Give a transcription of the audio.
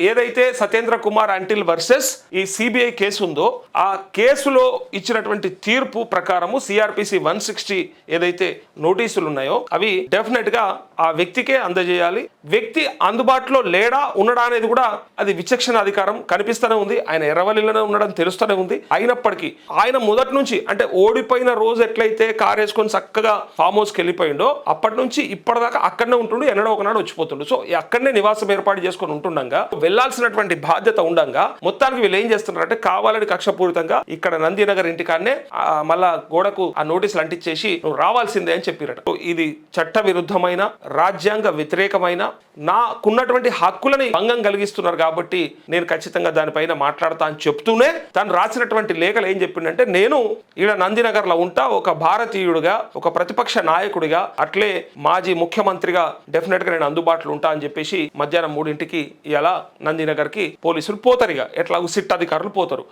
ఏదైతే Satyendra Kumar until versus ఈ CBI case ఉందో ఆ కేసులో ఇచ్చినటువంటి తీర్పు ప్రకారము సిఆర్పిసి 160 ఏదైతే నోటీసులు ఉన్నాయో అవి డెఫినెట్ గా ఆ వ్యక్తికే అందజేయాలి. వ్యక్తి అందుబాటులో లేడా ఉండడా అనేది కూడా అది విచక్షణ అధికారం కనిపిస్తూనే ఉంది. ఆయన ఎర్రవల్లిలోనే ఉండడం తెలుస్తూనే ఉంది. అయినప్పటికీ ఆయన మొదటి నుంచి అంటే ఓడిపోయిన రోజు ఎట్లయితే కారు వేసుకొని చక్కగా ఫామ్ హౌస్కి వెళ్ళిపోయిండో అప్పటి నుంచి ఇప్పటిదాకా అక్కడనే ఉంటుండు, ఎన్నడో ఒకనాడు వచ్చిపోతుండు. సో అక్కడనే నివాసం ఏర్పాటు చేసుకొని ఉంటుండగా వెళ్లాల్సినటువంటి బాధ్యత ఉండంగా మొత్తానికి వీళ్ళు ఏం చేస్తున్నారంటే కావాలని కక్షపూరితంగా ఇక్కడ నందినగర్ ఇంటికాన్నే మళ్ళా గోడకు ఆ నోటీసులు అంటించేసి నువ్వు రావాల్సిందే అని చెప్పిరట. ఇది చట్ట విరుద్ధమైన రాజ్యాంగ వ్యతిరేకమైన నాకున్నటువంటి హక్కులని భంగం కలిగిస్తున్నారు కాబట్టి నేను ఖచ్చితంగా దానిపైన మాట్లాడతా అని చెప్తూనే తను రాసినటువంటి లేఖలు ఏం చెప్పిండంటే నేను ఈడ నందినగర్ లో ఉంటా, ఒక భారతీయుడిగా ఒక ప్రతిపక్ష నాయకుడిగా అట్లే మాజీ ముఖ్యమంత్రిగా డెఫినెట్ గా నేను అందుబాటులో ఉంటా అని చెప్పేసి మధ్యాహ్నం 3 గంటలకి ఇలా నందినగర్ కి పోలీసులు పోతారు. ఇక ఎట్లా సిట్ అధికారులు పోతారు.